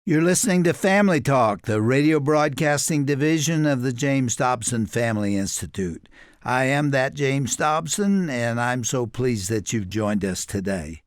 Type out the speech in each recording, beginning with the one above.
You're listening to Family Talk, the radio broadcasting division of the James Dobson Family Institute. I am that James Dobson, and I'm so pleased that you've joined us today.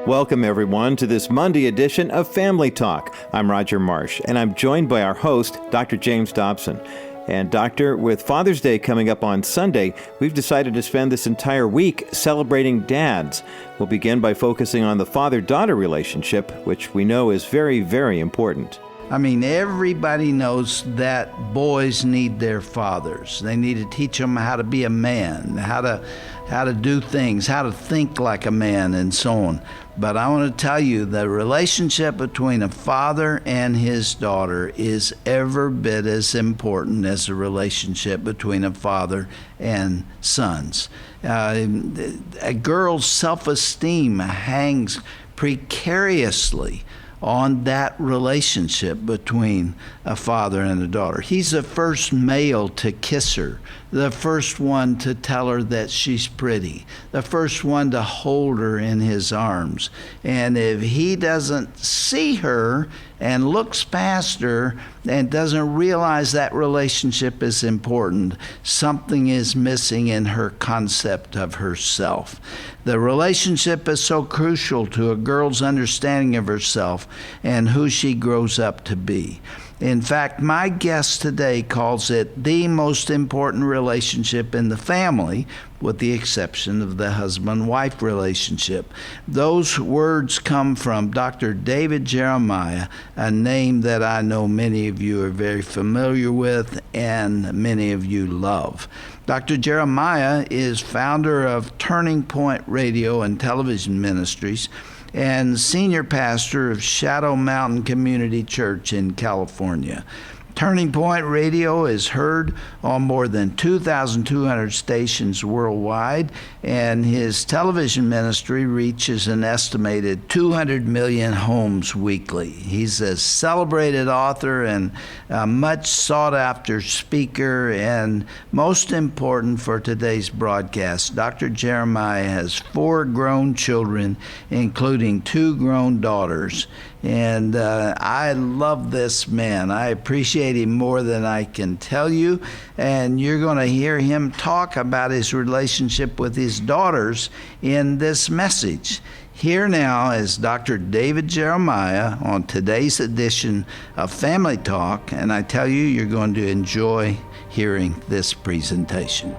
Welcome, everyone, to this Monday edition of Family Talk. I'm Roger Marsh, and I'm joined by our host, Dr. James Dobson. And Doctor, with Father's Day coming up on Sunday, we've decided to spend this entire week celebrating dads. We'll begin by focusing on the father-daughter relationship, which we know is very, very important. I mean, everybody knows that boys need their fathers. They need to teach them how to be a man, how to do things, how to think like a man, and so on. But I want to tell you, the relationship between a father and his daughter is every bit as important as the relationship between a father and sons. A girl's self-esteem hangs precariously on that relationship between a father and a daughter. He's the first male to kiss her, the first one to tell her that she's pretty, the first one to hold her in his arms. And if he doesn't see her and looks past her and doesn't realize that relationship is important, something is missing in her concept of herself. The relationship is so crucial to a girl's understanding of herself and who she grows up to be. In fact, my guest today calls it the most important relationship in the family, with the exception of the husband-wife relationship. Those words come from Dr. David Jeremiah, a name that I know many of you are very familiar with and many of you love. Dr. Jeremiah is founder of Turning Point Radio and Television Ministries and senior pastor of Shadow Mountain Community Church in California. Turning Point Radio is heard on more than 2,200 stations worldwide, and his television ministry reaches an estimated 200 million homes weekly. He's a celebrated author and a much sought-after speaker, and most important for today's broadcast, Dr. Jeremiah has 4 grown children, including 2 grown daughters. And I love this man. I appreciate him more than I can tell you. And you're going to hear him talk about his relationship with his daughters in this message. Here now is Dr. David Jeremiah on today's edition of Family Talk. And I tell you, you're going to enjoy hearing this presentation.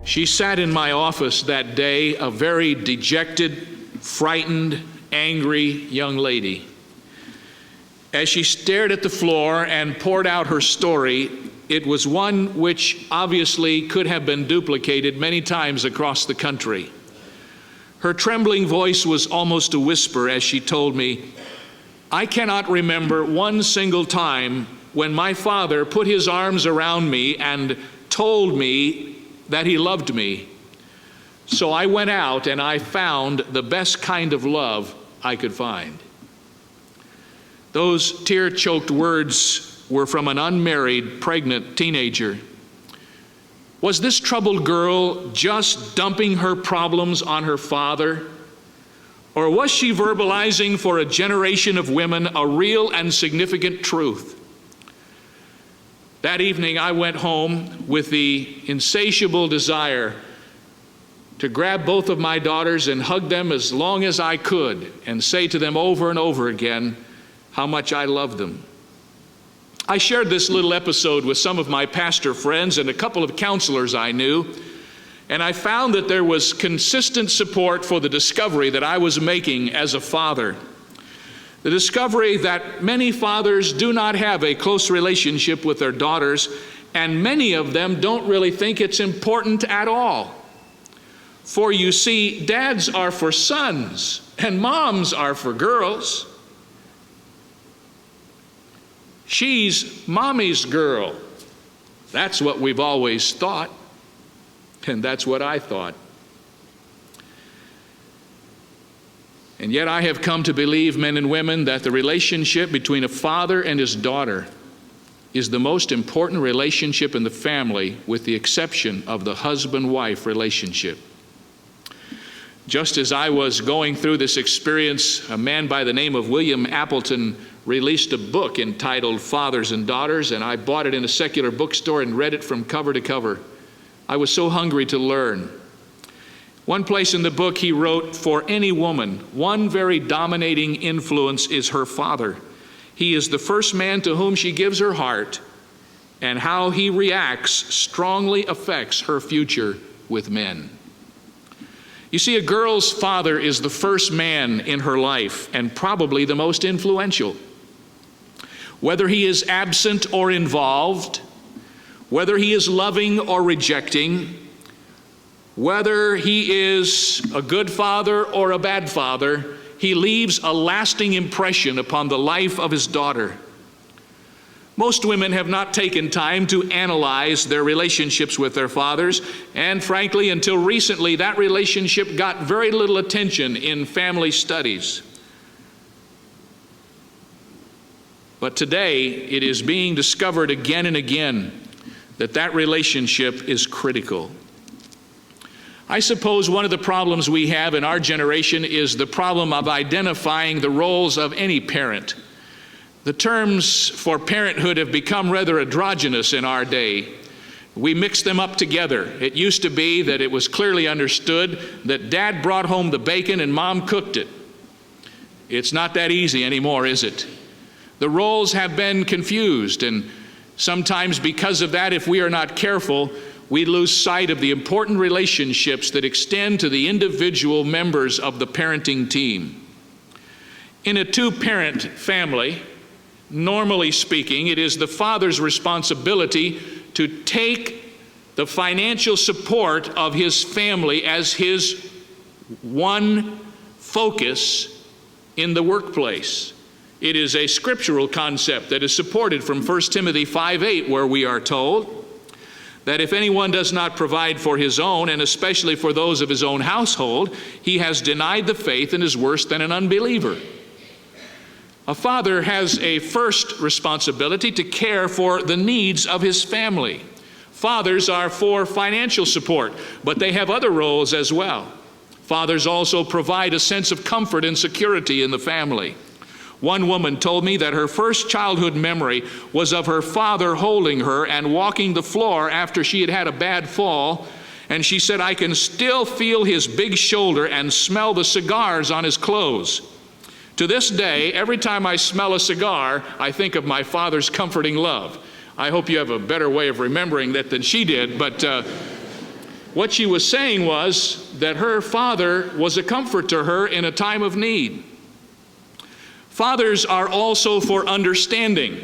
She sat in my office that day, a very dejected, frightened, angry young lady. As she stared at the floor and poured out her story, it was one which obviously could have been duplicated many times across the country. Her trembling voice was almost a whisper as she told me, "I cannot remember one single time when my father put his arms around me and told me that he loved me. So I went out and I found the best kind of love I could find." Those tear-choked words were from an unmarried, pregnant teenager. Was this troubled girl just dumping her problems on her father? Or was she verbalizing for a generation of women a real and significant truth? That evening, I went home with the insatiable desire to grab both of my daughters and hug them as long as I could and say to them over and over again how much I loved them. I shared this little episode with some of my pastor friends and a couple of counselors I knew, and I found that there was consistent support for the discovery that I was making as a father. The discovery that many fathers do not have a close relationship with their daughters, and many of them don't really think it's important at all. For you see, dads are for sons, and moms are for girls. She's mommy's girl. That's what we've always thought, and that's what I thought. And yet I have come to believe, men and women, that the relationship between a father and his daughter is the most important relationship in the family, with the exception of the husband-wife relationship. Just as I was going through this experience, a man by the name of William Appleton released a book entitled Fathers and Daughters, and I bought it in a secular bookstore and read it from cover to cover. I was so hungry to learn. One place in the book he wrote, "For any woman, one very dominating influence is her father. He is the first man to whom she gives her heart, and how he reacts strongly affects her future with men." You see, a girl's father is the first man in her life and probably the most influential. Whether he is absent or involved, whether he is loving or rejecting, whether he is a good father or a bad father, he leaves a lasting impression upon the life of his daughter. Most women have not taken time to analyze their relationships with their fathers, and frankly, until recently, that relationship got very little attention in family studies. But today, it is being discovered again and again that that relationship is critical. I suppose one of the problems we have in our generation is the problem of identifying the roles of any parent. The terms for parenthood have become rather androgynous in our day. We mix them up together. It used to be that it was clearly understood that dad brought home the bacon and mom cooked it. It's not that easy anymore, is it? The roles have been confused, and sometimes because of that, if we are not careful, we lose sight of the important relationships that extend to the individual members of the parenting team. In a two-parent family, normally speaking, it is the father's responsibility to take the financial support of his family as his one focus in the workplace. It is a scriptural concept that is supported from 1 Timothy 5:8, where we are told that if anyone does not provide for his own, and especially for those of his own household, he has denied the faith and is worse than an unbeliever. A father has a first responsibility to care for the needs of his family. Fathers are for financial support, but they have other roles as well. Fathers also provide a sense of comfort and security in the family. One woman told me that her first childhood memory was of her father holding her and walking the floor after she had had a bad fall, and she said, "I can still feel his big shoulder and smell the cigars on his clothes. To this day, every time I smell a cigar, I think of my father's comforting love." I hope you have a better way of remembering that than she did, but what she was saying was that her father was a comfort to her in a time of need. Fathers are also for understanding.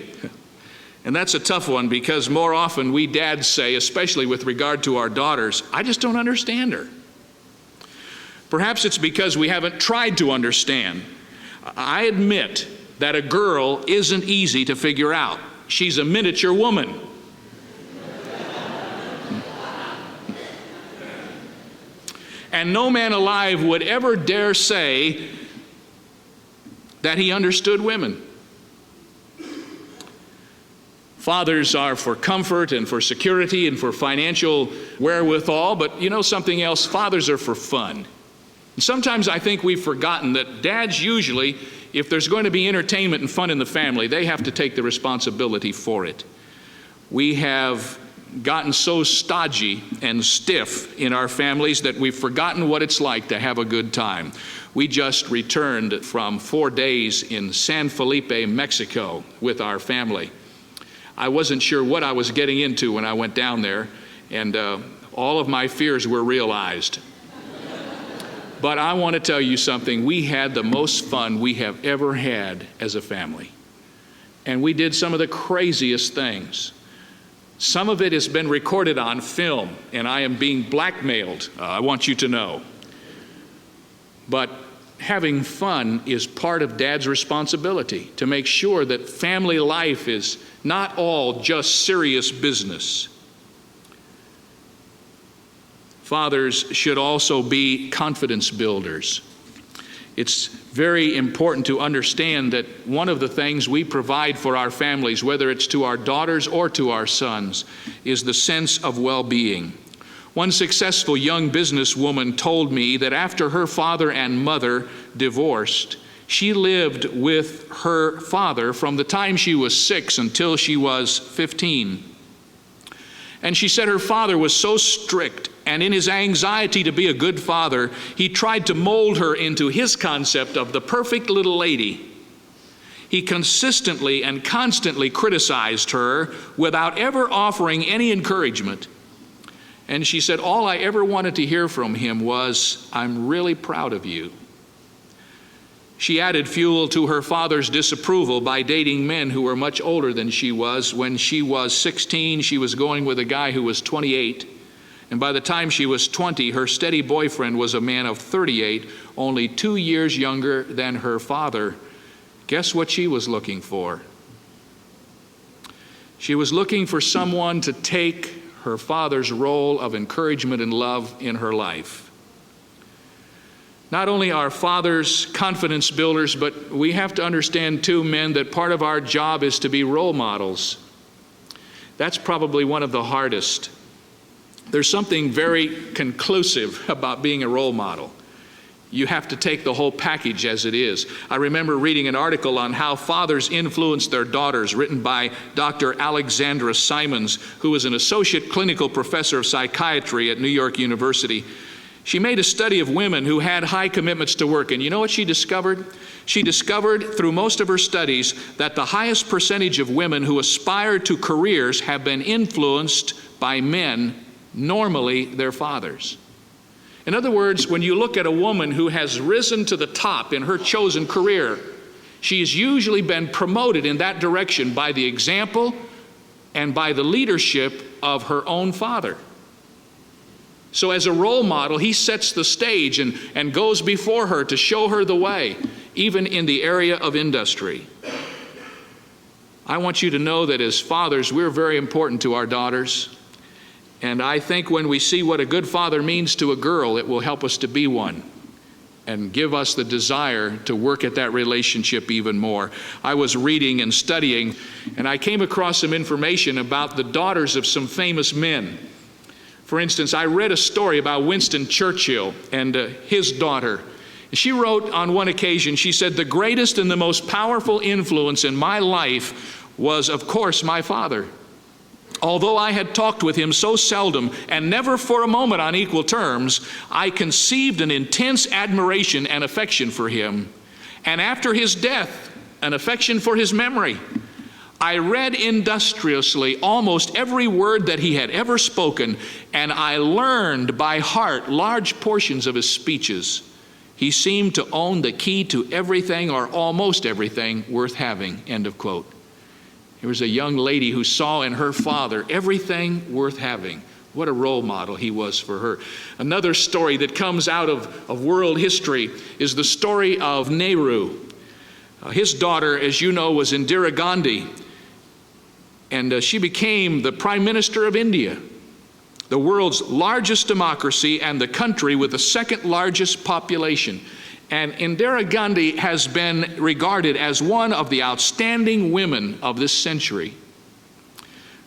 And that's a tough one, because more often we dads say, especially with regard to our daughters, "I just don't understand her." Perhaps it's because we haven't tried to understand. I admit that a girl isn't easy to figure out. She's a miniature woman. And no man alive would ever dare say that he understood women. Fathers are for comfort and for security and for financial wherewithal, but you know something else? Fathers are for fun. And sometimes I think we've forgotten that dads usually, if there's going to be entertainment and fun in the family, they have to take the responsibility for it. We have gotten so stodgy and stiff in our families that we've forgotten what it's like to have a good time. We just returned from 4 days in San Felipe, Mexico with our family. I wasn't sure what I was getting into when I went down there, and all of my fears were realized. But I want to tell you something. We had the most fun we have ever had as a family. And we did some of the craziest things. Some of it has been recorded on film, and I am being blackmailed, I want you to know. But having fun is part of Dad's responsibility, to make sure that family life is not all just serious business. Fathers should also be confidence builders. It's very important to understand that one of the things we provide for our families, whether it's to our daughters or to our sons, is the sense of well-being. One successful young businesswoman told me that after her father and mother divorced, she lived with her father from the time she was 6 until she was 15. And she said her father was so strict, and in his anxiety to be a good father, he tried to mold her into his concept of the perfect little lady. He consistently and constantly criticized her without ever offering any encouragement. And she said, all I ever wanted to hear from him was, "I'm really proud of you." She added fuel to her father's disapproval by dating men who were much older than she was. When she was 16, she was going with a guy who was 28. And by the time she was 20, her steady boyfriend was a man of 38, only 2 years younger than her father. Guess what she was looking for? She was looking for someone to take her father's role of encouragement and love in her life. Not only are fathers confidence builders, but we have to understand too, men, that part of our job is to be role models. That's probably one of the hardest. There's something very conclusive about being a role model. You have to take the whole package as it is. I remember reading an article on how fathers influence their daughters, written by Dr. Alexandra Simons, who was an associate clinical professor of psychiatry at New York University. She made a study of women who had high commitments to work, and you know what she discovered? She discovered through most of her studies that the highest percentage of women who aspire to careers have been influenced by men, normally their fathers. In other words, when you look at a woman who has risen to the top in her chosen career, she has usually been promoted in that direction by the example and by the leadership of her own father. So as a role model, he sets the stage and goes before her to show her the way, even in the area of industry. I want you to know that as fathers, we're very important to our daughters. And I think when we see what a good father means to a girl, it will help us to be one and give us the desire to work at that relationship even more. I was reading and studying, and I came across some information about the daughters of some famous men. For instance, I read a story about Winston Churchill and his daughter. She wrote on one occasion, she said, "The greatest and the most powerful influence in my life was, of course, my father. Although I had talked with him so seldom and never for a moment on equal terms, I conceived an intense admiration and affection for him. And after his death, an affection for his memory. I read industriously almost every word that he had ever spoken, and I learned by heart large portions of his speeches. He seemed to own the key to everything or almost everything worth having," end of quote. There was a young lady who saw in her father everything worth having. What a role model he was for her. Another story that comes out of world history is the story of Nehru. His daughter, as you know, was Indira Gandhi, and she became the Prime Minister of India, the world's largest democracy and the country with the second largest population. And Indira Gandhi has been regarded as one of the outstanding women of this century.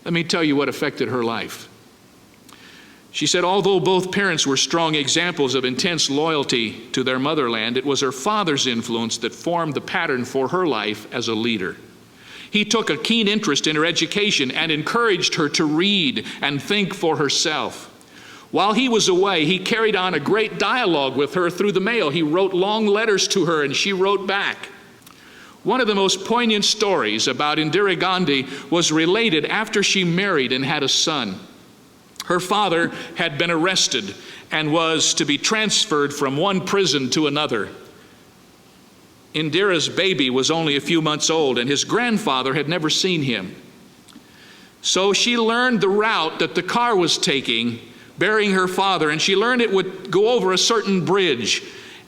Let me tell you what affected her life. She said, although both parents were strong examples of intense loyalty to their motherland, it was her father's influence that formed the pattern for her life as a leader. He took a keen interest in her education and encouraged her to read and think for herself. While he was away, he carried on a great dialogue with her through the mail. He wrote long letters to her, and she wrote back. One of the most poignant stories about Indira Gandhi was related after she married and had a son. Her father had been arrested and was to be transferred from one prison to another. Indira's baby was only a few months old, and his grandfather had never seen him. So she learned the route that the car was taking, bearing her father, and she learned it would go over a certain bridge.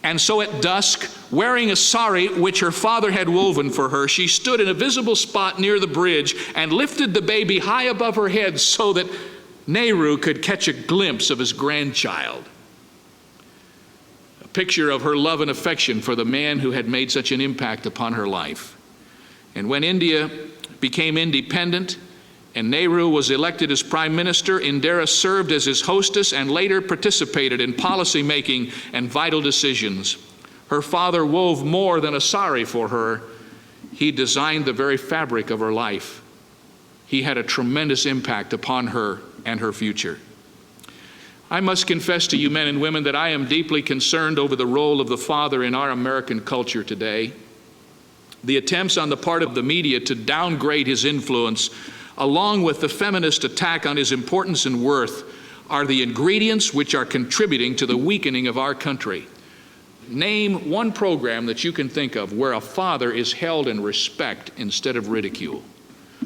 And so at dusk, wearing a sari which her father had woven for her, she stood in a visible spot near the bridge and lifted the baby high above her head so that Nehru could catch a glimpse of his grandchild. picture of her love and affection for the man who had made such an impact upon her life. And when India became independent and Nehru was elected as prime minister, Indira served as his hostess and later participated in policy making and vital decisions. Her father wove more than a sari for her. He designed the very fabric of her life. He had a tremendous impact upon her and her future. I must confess to you, men and women, that I am deeply concerned over the role of the father in our American culture today. The attempts on the part of the media to downgrade his influence, along with the feminist attack on his importance and worth, are the ingredients which are contributing to the weakening of our country. Name one program that you can think of where a father is held in respect instead of ridicule,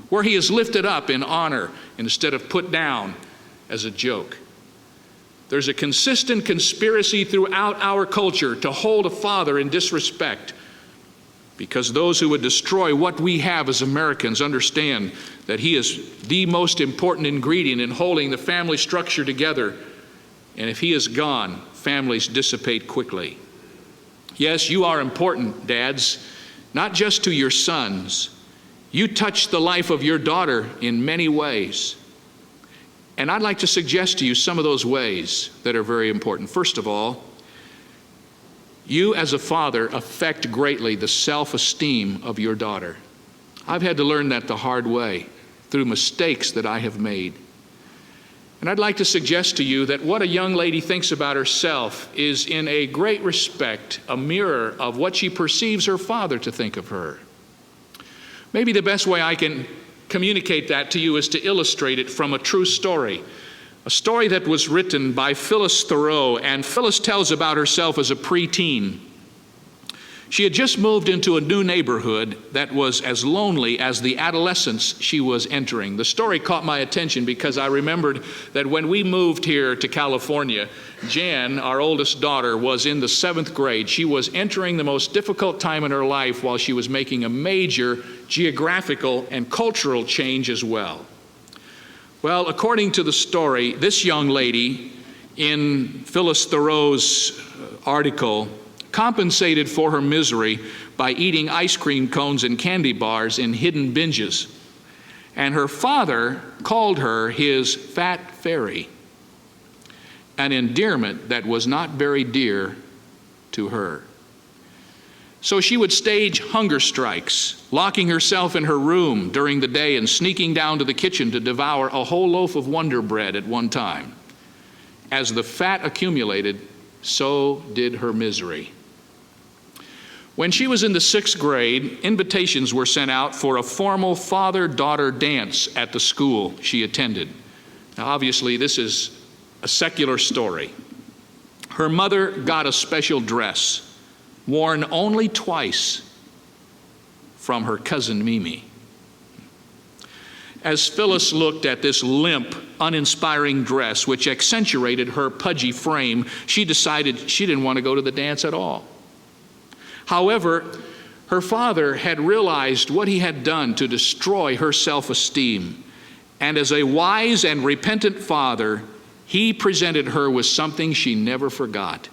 where he is lifted up in honor instead of put down as a joke. There's a consistent conspiracy throughout our culture to hold a father in disrespect, because those who would destroy what we have as Americans understand that he is the most important ingredient in holding the family structure together. And if he is gone, families dissipate quickly. Yes, you are important, dads, not just to your sons. You touch the life of your daughter in many ways. And I'd like to suggest to you some of those ways that are very important. First of all, you as a father affect greatly the self-esteem of your daughter. I've had to learn that the hard way through mistakes that I have made. And I'd like to suggest to you that what a young lady thinks about herself is in a great respect a mirror of what she perceives her father to think of her. Maybe the best way I can communicate that to you is to illustrate it from a true story. A story that was written by Phyllis Thoreau, and Phyllis tells about herself as a preteen. She had just moved into a new neighborhood that was as lonely as the adolescence she was entering. The story caught my attention because I remembered that when we moved here to California, Jan, our oldest daughter, was in the 7th grade. She was entering the most difficult time in her life while she was making a major geographical and cultural change as well. Well, according to the story, this young lady in Phyllis Thoreau's article compensated for her misery by eating ice cream cones and candy bars in hidden binges. And her father called her his fat fairy, an endearment that was not very dear to her. So she would stage hunger strikes, locking herself in her room during the day and sneaking down to the kitchen to devour a whole loaf of Wonder Bread at one time. As the fat accumulated, so did her misery. When she was in the 6th grade, invitations were sent out for a formal father-daughter dance at the school she attended. Now, obviously, this is a secular story. Her mother got a special dress, worn only twice, from her cousin Mimi. As Phyllis looked at this limp, uninspiring dress, which accentuated her pudgy frame, she decided she didn't want to go to the dance at all. However, her father had realized what he had done to destroy her self-esteem. And as a wise and repentant father, he presented her with something she never forgot.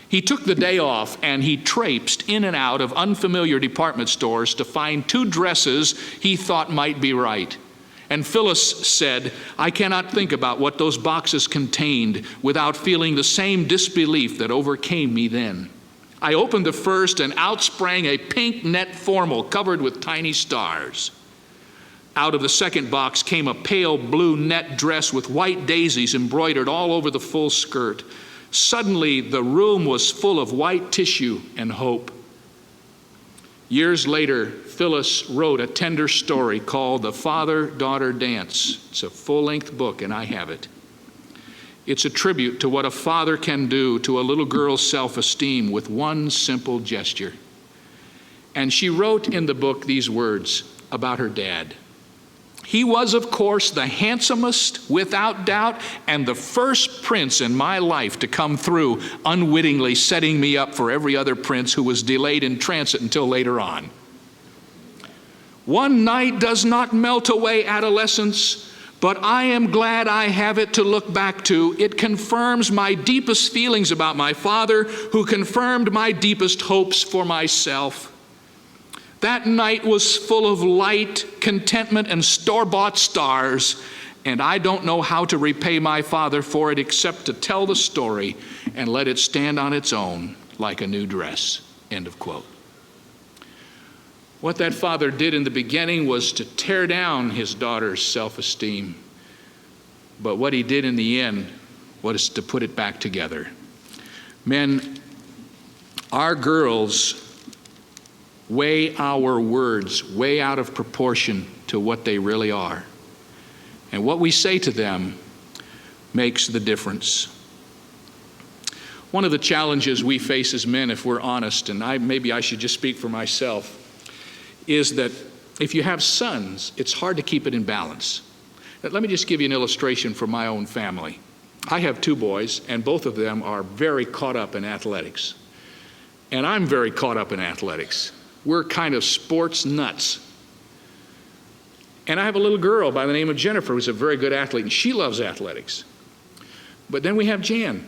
He took the day off and he traipsed in and out of unfamiliar department stores to find 2 dresses he thought might be right. And Phyllis said, "I cannot think about what those boxes contained without feeling the same disbelief that overcame me then. I opened the first and out sprang a pink net formal covered with tiny stars. Out of the second box came a pale blue net dress with white daisies embroidered all over the full skirt. Suddenly, the room was full of white tissue and hope." Years later, Phyllis wrote a tender story called The Father-Daughter Dance. It's a full-length book, and I have it. It's a tribute to what a father can do to a little girl's self-esteem with one simple gesture. And she wrote in the book these words about her dad. "He was, of course, the handsomest, without doubt, and the first prince in my life to come through, unwittingly setting me up for every other prince who was delayed in transit until later on. One night does not melt away adolescence, but I am glad I have it to look back to. It confirms my deepest feelings about my father, who confirmed my deepest hopes for myself. That night was full of light, contentment, and store-bought stars, and I don't know how to repay my father for it except to tell the story and let it stand on its own like a new dress." End of quote. What that father did in the beginning was to tear down his daughter's self-esteem. But what he did in the end was to put it back together. Men, our girls weigh our words way out of proportion to what they really are. And what we say to them makes the difference. One of the challenges we face as men, if we're honest, and maybe I should just speak for myself, is that if you have sons, it's hard to keep it in balance. Let me just give you an illustration from my own family. I have two boys, and both of them are very caught up in athletics. And I'm very caught up in athletics. We're kind of sports nuts. And I have a little girl by the name of Jennifer who's a very good athlete, and she loves athletics. But then we have Jan.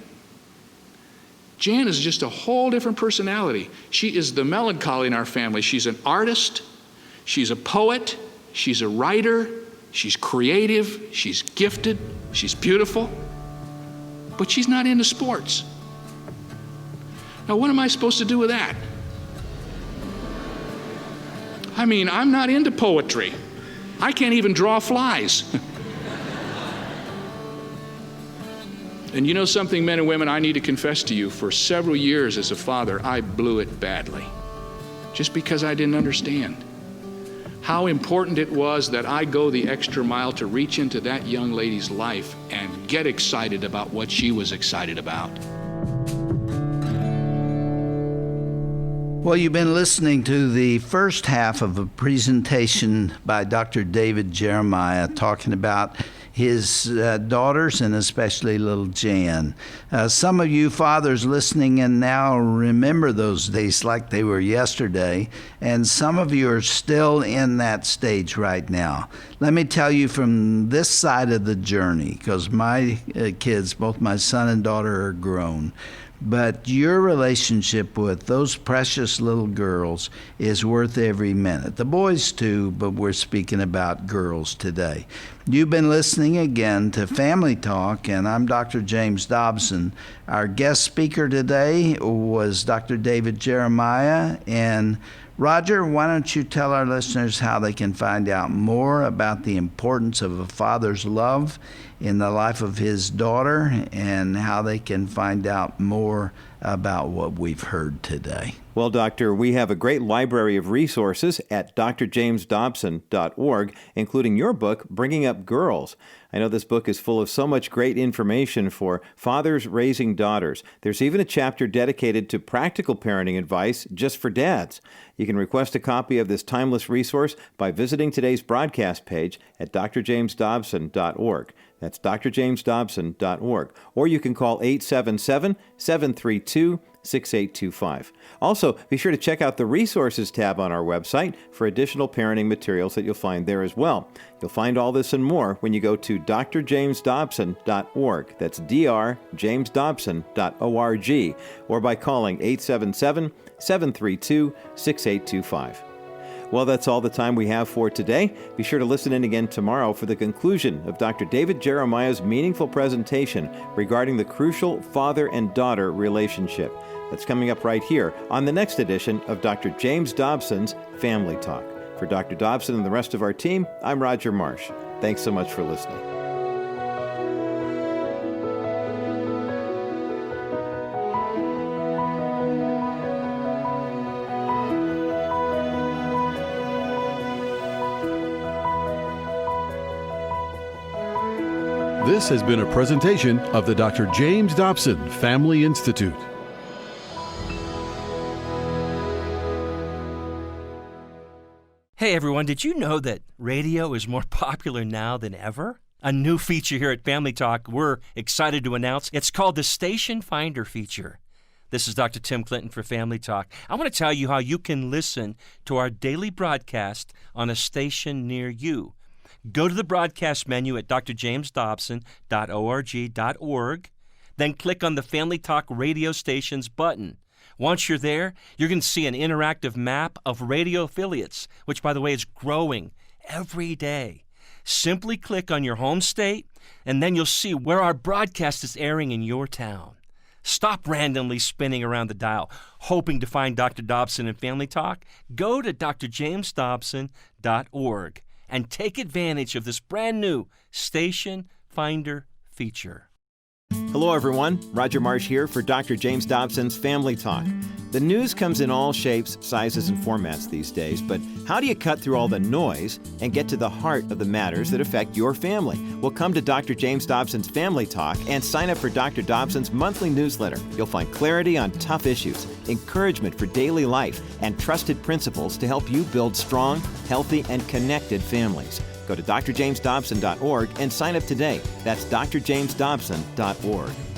Jan is just a whole different personality. She is the melancholy in our family. She's an artist, she's a poet, she's a writer, she's creative, she's gifted, she's beautiful, but she's not into sports. Now, what am I supposed to do with that? I mean, I'm not into poetry. I can't even draw flies. And you know something, men and women, I need to confess to you, for several years as a father, I blew it badly, just because I didn't understand how important it was that I go the extra mile to reach into that young lady's life and get excited about what she was excited about. Well, you've been listening to the first half of a presentation by Dr. David Jeremiah talking about his daughters, and especially little Jan. Some of you fathers listening in now remember those days like they were yesterday, and some of you are still in that stage right now. Let me tell you from this side of the journey, because my kids, both my son and daughter, are grown. But your relationship with those precious little girls is worth every minute. The boys too, but we're speaking about girls today. You've been listening again to Family Talk, and I'm Dr. James Dobson. Our guest speaker today was Dr. David Jeremiah. And Roger, why don't you tell our listeners how they can find out more about the importance of a father's love in the life of his daughter, and how they can find out more about what we've heard today. Well, Doctor, we have a great library of resources at drjamesdobson.org, including your book, Bringing Up Girls. I know this book is full of so much great information for fathers raising daughters. There's even a chapter dedicated to practical parenting advice just for dads. You can request a copy of this timeless resource by visiting today's broadcast page at drjamesdobson.org. That's drjamesdobson.org. Or you can call 877-732-6825. Also, be sure to check out the Resources tab on our website for additional parenting materials that you'll find there as well. You'll find all this and more when you go to drjamesdobson.org. That's drjamesdobson.org. Or by calling 877-732-6825. Well, that's all the time we have for today. Be sure to listen in again tomorrow for the conclusion of Dr. David Jeremiah's meaningful presentation regarding the crucial father and daughter relationship. That's coming up right here on the next edition of Dr. James Dobson's Family Talk. For Dr. Dobson and the rest of our team, I'm Roger Marsh. Thanks so much for listening. This has been a presentation of the Dr. James Dobson Family Institute. Hey everyone, did you know that radio is more popular now than ever? A new feature here at Family Talk we're excited to announce. It's called the Station Finder feature. This is Dr. Tim Clinton for Family Talk. I want to tell you how you can listen to our daily broadcast on a station near you. Go to the broadcast menu at drjamesdobson.org, then click on the Family Talk radio stations button. Once you're there, you're going to see an interactive map of radio affiliates, which, by the way, is growing every day. Simply click on your home state, and then you'll see where our broadcast is airing in your town. Stop randomly spinning around the dial, hoping to find Dr. Dobson and Family Talk. Go to drjamesdobson.org and take advantage of this brand new Station Finder feature. Hello, everyone. Roger Marsh here for Dr. James Dobson's Family Talk. The news comes in all shapes, sizes, and formats these days, but how do you cut through all the noise and get to the heart of the matters that affect your family? Well, come to Dr. James Dobson's Family Talk and sign up for Dr. Dobson's monthly newsletter. You'll find clarity on tough issues, encouragement for daily life, and trusted principles to help you build strong, healthy, and connected families. Go to drjamesdobson.org and sign up today. That's drjamesdobson.org.